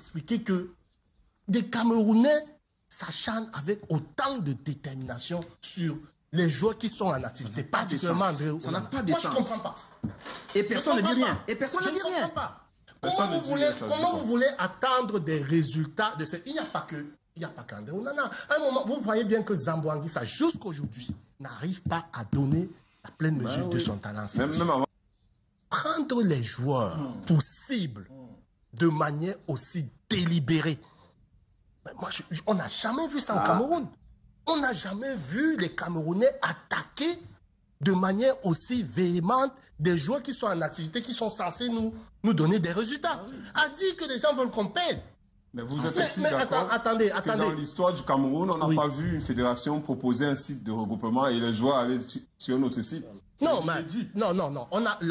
expliquer que des Camerounais s'acharnent avec autant de détermination sur les joueurs qui sont en activité, particulièrement André Onana? Ça n'a pas de Moi, sens. je ne comprends pas. Et personne ne dit rien. Et personne ne dit rien. Comment vous voulez attendre des résultats de cette... Il n'y a pas qu'André Onana. À un moment, vous voyez bien que Zamboanguissa, jusqu'aujourd'hui, n'arrive pas à donner la pleine mesure de son talent. Même avant. Prendre les joueurs possibles de manière aussi délibérée. On n'a jamais vu ça au Cameroun. On n'a jamais vu les Camerounais attaquer de manière aussi véhémente des joueurs qui sont en activité, qui sont censés nous donner des résultats. À dire que les gens veulent qu'on pède. Mais vous êtes aussi d'accord attendez. Que dans l'histoire du Cameroun, on n'a pas vu une fédération proposer un site de regroupement et les joueurs aller sur notre site. Non.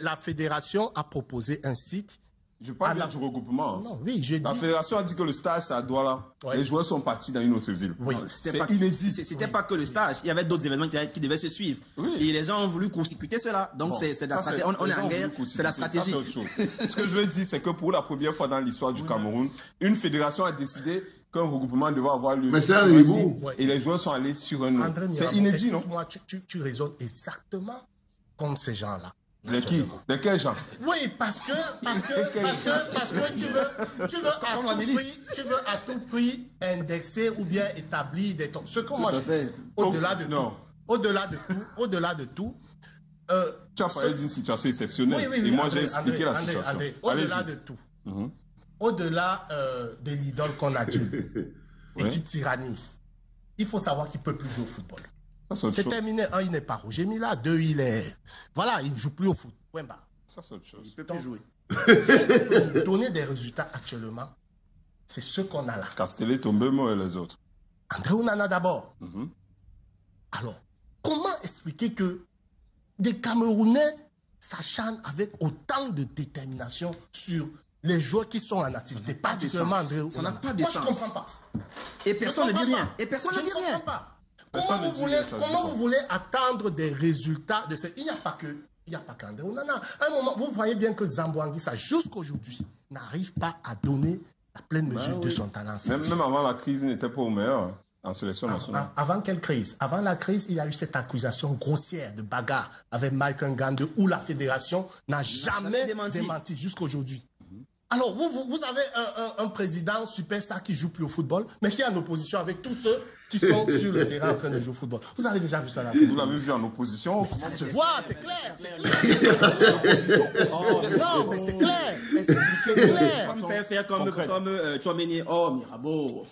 La fédération a proposé un site. Je parle du regroupement. Non, oui, La fédération a dit que le stage, c'est à Douala. Ouais. Les joueurs sont partis dans une autre ville. Oui. C'est inédit. C'était pas que le stage. Il y avait d'autres événements qui devaient se suivre. Oui. Et les gens ont voulu consécuter cela. Donc, c'est la stratégie. On est en guerre. C'est la stratégie. Ça, autre chose. Ce que je veux dire, c'est que pour la première fois dans l'histoire du Cameroun, une fédération a décidé qu'un regroupement devait avoir lieu. Mais c'est un niveau. Et les joueurs sont allés sur un autre. C'est inédit, non? Moi, tu raisonnes exactement comme ces gens-là. De qui? De quels gens? Oui, parce que tu veux à tout prix indexer ou bien établir des taux. Ce que moi je fais, au-delà de tout, tu as parlé d'une situation exceptionnelle. Oui, et moi j'ai expliqué la situation. Au-delà de tout, au-delà de l'idole qu'on a Dieu et qui tyrannise, il faut savoir qu'il ne peut plus jouer au football. C'est terminé. Un, il n'est pas Roger Mila. Deux, il est... Voilà, il ne joue plus au foot. Point barre. Ça, c'est autre chose. Il ne peut plus jouer. Ce qui peut nous donner des résultats actuellement, c'est ce qu'on a là. Castellet, Tombemo et les autres. André Onana d'abord. Alors, comment expliquer que des Camerounais s'acharnent avec autant de détermination sur les joueurs qui sont en activité, particulièrement André Onana? Ça n'a pas de sens. Moi, je ne comprends pas. Et personne ne dit rien. Et personne ne dit rien. Comment vous voulez attendre des résultats de cette... Il n'y a pas qu'André Onana. À un moment, vous voyez bien que Zamboanguissa, jusqu'aujourd'hui, n'arrive pas à donner la pleine mesure de son talent. Même avant la crise, il n'était pas au meilleur en sélection nationale. Avant quelle crise? Avant la crise, il y a eu cette accusation grossière de bagarre avec Mike Ngande où la fédération n'a jamais démenti jusqu'aujourd'hui. Alors, vous avez un président superstar qui joue plus au football, mais qui est en opposition avec tous ceux qui sont sur le terrain en train de jouer au football. Vous avez déjà vu ça là? Vous l'avez vu en opposition? Mais ça se voit, c'est clair. Non, mais c'est clair. C'est clair. On me faire comme Chouameni. Oh, Mirabeau.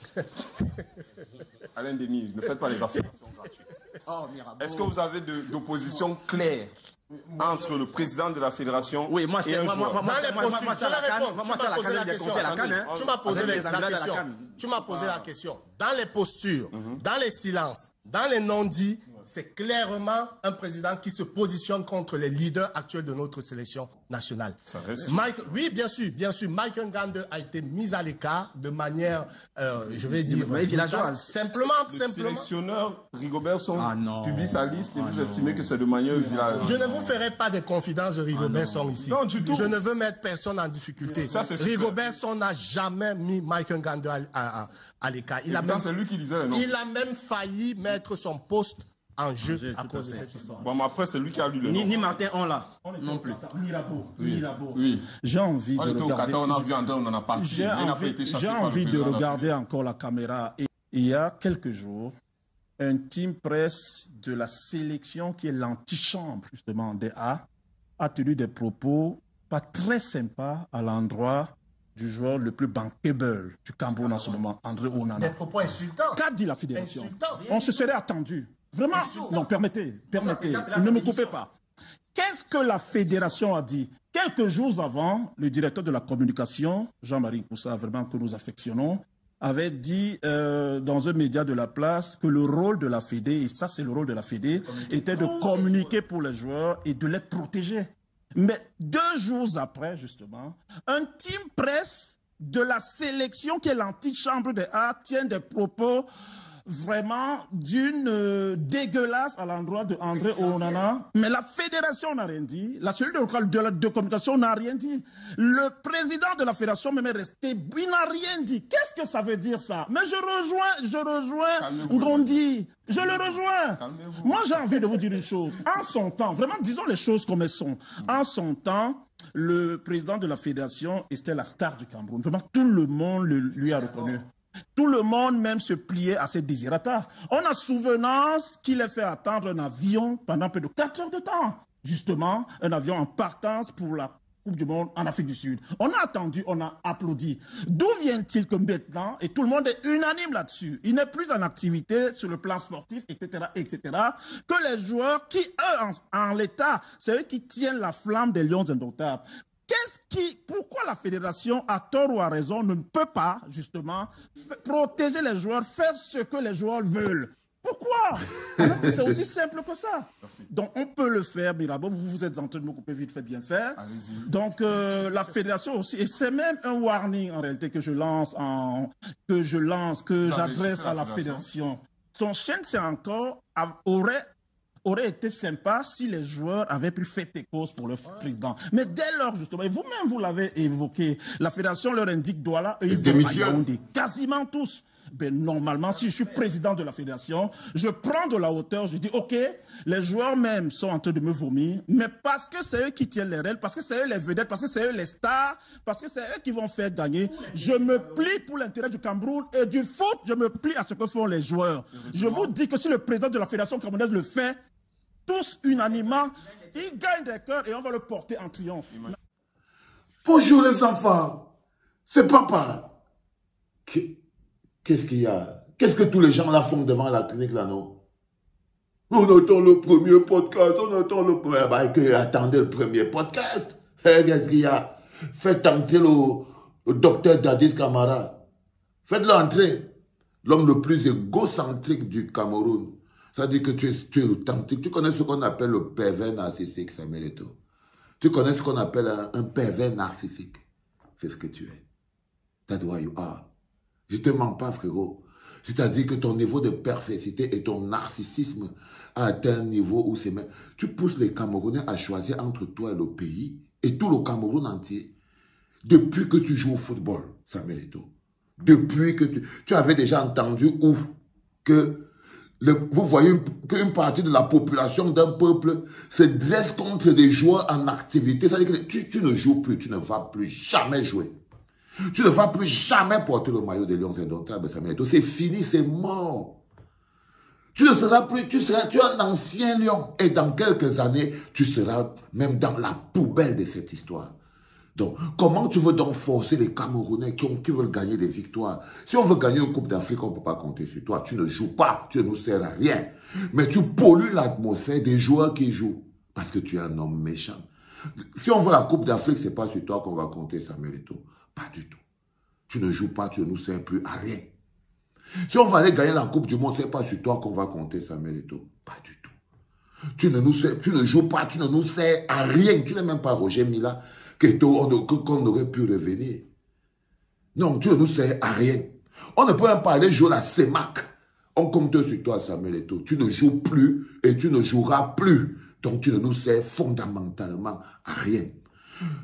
Alain Denis, ne faites pas les affirmations gratuites. Oh, Mirabeau. Est-ce que vous avez d'opposition claire entre le président de la fédération et un joueur? Tu m'as posé la question. Dans les postures, dans les silences, dans les non-dits, c'est clairement un président qui se positionne contre les leaders actuels de notre sélection nationale. Oui, bien sûr. Mike Ngande a été mis à l'écart de manière, je vais dire, villageoise. Simplement. Le sélectionneur Rigobert publie sa liste et vous estimez que c'est de manière villageoise. Je ne vous ferai pas de confidences de Rigobert Song ici. Non, du tout. Je ne veux mettre personne en difficulté. Rigobert Song n'a jamais mis Mike Ngande à l'écart. C'est lui qui lisait les noms. Il a même failli mettre son poste en jeu à cause de cette histoire. Bon, mais après, c'est lui qui a lu le nom. Ni Martin, on l'a. Non plus. Mirabeau. J'ai envie de regarder. On a vu André, on en a parlé. J'ai envie de regarder encore la caméra. Et il y a quelques jours, un team presse de la sélection qui est l'antichambre justement des A a tenu des propos pas très sympas à l'endroit du joueur le plus bankable du Cameroun en ce moment, André Onana. Des propos insultants. Qu'a dit la fédération? Insultant. On se serait attendu. Vraiment? Non, permettez. Ne me coupez pas. Qu'est-ce que la fédération a dit? Quelques jours avant, le directeur de la communication, Jean-Marie Koussa, vraiment que nous affectionnons, avait dit dans un média de la place que le rôle de la Fédé, et ça c'est le rôle de la Fédé, était de communiquer pour les joueurs et de les protéger. Mais 2 jours après, justement, un team presse de la sélection qui est l'antichambre des A tient des propos vraiment d'une dégueulasse à l'endroit de André Onana. Mais la fédération n'a rien dit. La cellule de communication n'a rien dit. Le président de la fédération même est resté, il n'a rien dit. Qu'est-ce que ça veut dire ça? Mais je rejoins Ngondi. Je le rejoins. Moi, j'ai envie de vous dire une chose. En son temps, vraiment, disons les choses comme elles sont. En son temps, le président de la fédération était la star du Cameroun. Vraiment, tout le monde lui a reconnu. Tout le monde même se pliait à ses désirata. On a souvenance qu'il ait fait attendre un avion pendant près de 4 heures de temps. Justement, un avion en partance pour la Coupe du Monde en Afrique du Sud. On a attendu, on a applaudi. D'où vient-il que maintenant, et tout le monde est unanime là-dessus, il n'est plus en activité sur le plan sportif, etc., etc., que les joueurs qui, eux, en l'état, c'est eux qui tiennent la flamme des Lions indomptables. Pourquoi la fédération, à tort ou à raison, ne peut pas, justement, protéger les joueurs, faire ce que les joueurs veulent? Pourquoi? C'est aussi simple que ça. Merci. Donc, on peut le faire, Mirabeau. Vous êtes en train de me couper vite fait, bien faire. Donc, la fédération aussi, et c'est même un warning, en réalité, que j'adresse à la fédération. Son chêne, c'est encore, aurait été sympa si les joueurs avaient pu faire des causes pour le président. Mais dès lors, justement, et vous-même, vous l'avez évoqué, la fédération leur indique Douala et ils vont à Yaoundé. Quasiment tous. Ben, normalement, si je suis président de la fédération, je prends de la hauteur, je dis, OK, les joueurs même sont en train de me vomir, mais parce que c'est eux qui tiennent les rênes, parce que c'est eux les vedettes, parce que c'est eux les stars, parce que c'est eux qui vont faire gagner, je me plie pour l'intérêt du Cameroun et du foot, je me plie à ce que font les joueurs. Je vous dis que si le président de la fédération camerounaise le fait, tous unanimement, il gagne des cœurs et on va le porter en triomphe. Bonjour les enfants, c'est papa. Qu'est-ce qu'il y a? Qu'est-ce que tous les gens là font devant la clinique là, non? On attend le premier podcast, on attend le premier... Bah, attendez le premier podcast. Qu'est-ce qu'il y a? Faites entrer le docteur Dadis Camara. Faites-le entrer. L'homme le plus égocentrique du Cameroun. Ça dit que tu es authentique. Tu connais ce qu'on appelle le pervers narcissique, Samuel Eto'o. Tu connais ce qu'on appelle un pervers narcissique. C'est ce que tu es. That's why you are. Je ne te mens pas, frérot. C'est-à-dire que ton niveau de perversité et ton narcissisme a atteint un niveau où c'est même... Tu pousses les Camerounais à choisir entre toi et le pays, et tout le Cameroun entier, depuis que tu joues au football, Samuel Eto'o. Depuis que tu avais déjà entendu où que... vous voyez qu'une partie de la population d'un peuple se dresse contre des joueurs en activité. C'est-à-dire que tu ne joues plus, tu ne vas plus jamais jouer. Tu ne vas plus jamais porter le maillot des Lions indomptables, Samuel Eto'o. C'est fini, c'est mort. Tu ne seras plus, tu es un ancien lion. Et dans quelques années, tu seras même dans la poubelle de cette histoire. Donc, comment tu veux donc forcer les Camerounais qui veulent gagner des victoires? Si on veut gagner une Coupe d'Afrique, on ne peut pas compter sur toi. Tu ne joues pas, tu ne nous sers à rien. Mais tu pollues l'atmosphère des joueurs qui jouent. Parce que tu es un homme méchant. Si on veut la Coupe d'Afrique, ce n'est pas sur toi qu'on va compter, Samuel Eto'o. Pas du tout. Tu ne joues pas, tu ne nous sers plus à rien. Si on va aller gagner la Coupe du Monde, ce n'est pas sur toi qu'on va compter, Samuel Eto'o. Pas du tout. Tu ne joues pas, tu ne nous sers à rien. Tu n'es même pas Roger Mila. Qu'on aurait pu revenir. Non, tu ne nous sers à rien. On ne peut même pas aller jouer la CEMAC. On compte sur toi, Samuel Eto'o. Tu ne joues plus et tu ne joueras plus. Donc tu ne nous sers fondamentalement à rien.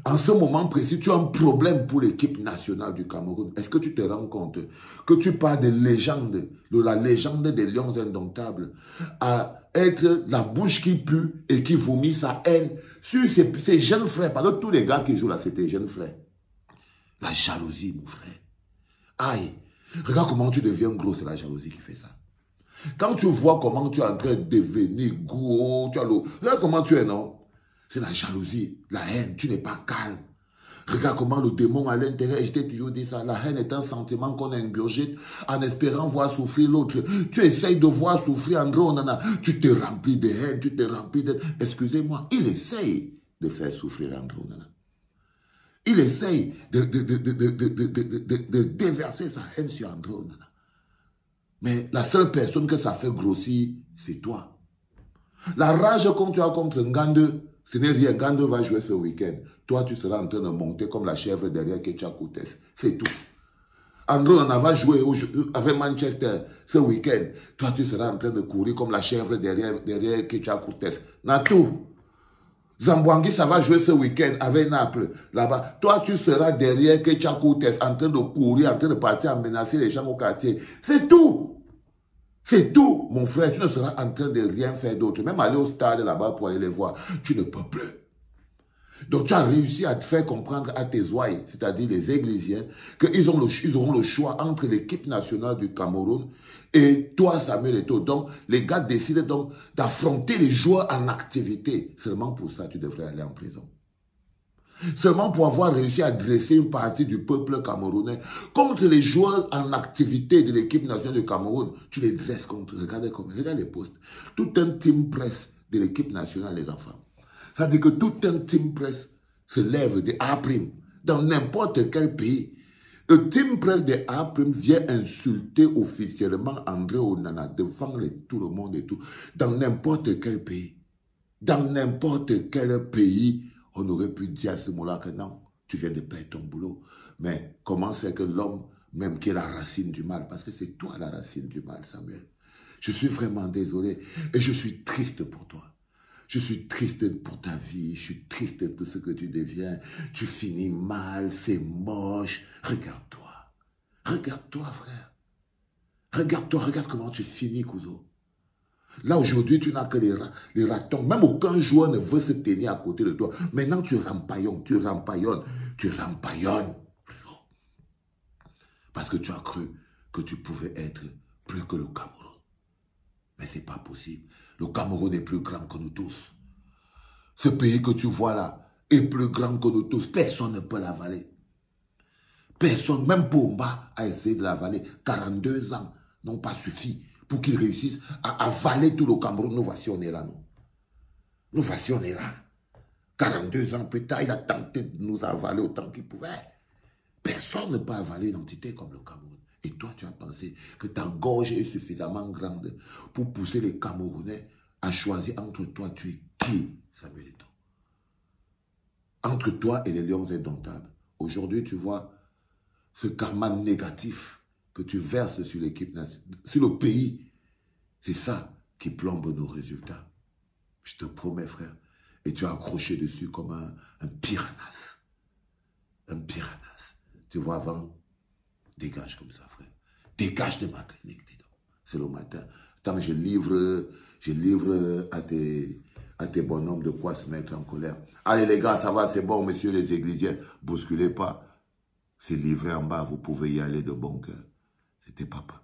En ce moment précis, tu as un problème pour l'équipe nationale du Cameroun. Est-ce que tu te rends compte que tu parles de légende, de la légende des Lions indomptables, à être la bouche qui pue et qui vomit sa haine sur ses jeunes frères? Parce que tous les gars qui jouent là, c'était des jeunes frères. La jalousie, mon frère. Aïe, regarde comment tu deviens gros, c'est la jalousie qui fait ça. Quand tu vois comment tu es en train de devenir gros, regarde comment tu es, non? C'est la jalousie, la haine, tu n'es pas calme. Regarde comment le démon à l'intérieur, je t'ai toujours dit ça, la haine est un sentiment qu'on ingurgite en espérant voir souffrir l'autre. Tu essayes de voir souffrir André Onana, tu te remplis de haine, tu te remplis de... Excusez-moi, il essaye de faire souffrir André Onana. Il essaye de déverser sa haine sur André Onana. Mais la seule personne que ça fait grossir, c'est toi. La rage qu'on tu as contre Ngande, ce n'est rien. Ngande va jouer ce week-end. Toi, tu seras en train de monter comme la chèvre derrière Kecha Koutes. C'est tout. André, on va jouer avec Manchester ce week-end. Toi, tu seras en train de courir comme la chèvre derrière Kecha Cortés. Natou. Zambouangui, ça va jouer ce week-end avec Naples, là-bas. Toi, tu seras derrière Kecha Cortés en train de courir, en train de partir à menacer les gens au quartier. C'est tout. C'est tout, mon frère. Tu ne seras en train de rien faire d'autre. Même aller au stade là-bas pour aller les voir, tu ne peux plus. Donc, tu as réussi à te faire comprendre à tes ouailles, c'est-à-dire les Églisiens, qu'ils auront le choix entre l'équipe nationale du Cameroun et toi, Samuel Eto'o. Donc, les gars décident donc d'affronter les joueurs en activité. Seulement pour ça, tu devrais aller en prison. Seulement pour avoir réussi à dresser une partie du peuple camerounais contre les joueurs en activité de l'équipe nationale du Cameroun. Tu les dresses contre. Regarde les postes. Tout un team press de l'équipe nationale, les enfants. Ça veut dire que tout un team press se lève des A' dans n'importe quel pays. Le team press des A' vient insulter officiellement André Onana devant tout le monde et tout. Dans n'importe quel pays. Dans n'importe quel pays, on aurait pu dire à ce moment-là que non, tu viens de perdre ton boulot. Mais comment c'est que l'homme, même qui est la racine du mal, parce que c'est toi la racine du mal, Samuel. Je suis vraiment désolé et je suis triste pour toi. Je suis triste pour ta vie, je suis triste de ce que tu deviens. Tu finis mal, c'est moche. Regarde-toi. Regarde-toi, frère. Regarde-toi, regarde comment tu finis, Kouzo. Là, aujourd'hui, tu n'as que les ratons. Même aucun joueur ne veut se tenir à côté de toi. Maintenant, tu rampaillonnes, tu rampaillonnes, tu rampaillonnes. Parce que tu as cru que tu pouvais être plus que le Cameroun. Mais ce n'est pas possible. Le Cameroun est plus grand que nous tous. Ce pays que tu vois là est plus grand que nous tous. Personne ne peut l'avaler. Personne, même Bomba a essayé de l'avaler. 42 ans n'ont pas suffi pour qu'il réussisse à avaler tout le Cameroun. Nous voici, on est là, nous. Nous voici, on est là. 42 ans plus tard, il a tenté de nous avaler autant qu'il pouvait. Personne ne peut avaler une entité comme le Cameroun. Et toi, tu as pensé que ta gorge est suffisamment grande pour pousser les Camerounais à choisir entre toi, tu es qui, Samuel Eto'o? Entre toi et les lions indomptables. Aujourd'hui, tu vois ce karma négatif que tu verses sur l'équipe nationale, sur le pays. C'est ça qui plombe nos résultats. Je te promets, frère. Et tu as accroché dessus comme un piranhas. Un piranhas. Tu vois, avant... Dégage comme ça, frère. Dégage de ma clinique, dis donc. C'est le matin. Tant je livre à tes bonhommes de quoi se mettre en colère. Allez les gars, ça va, c'est bon, messieurs les Églisiens. Bousculez pas. C'est livré en bas, vous pouvez y aller de bon cœur. C'était papa.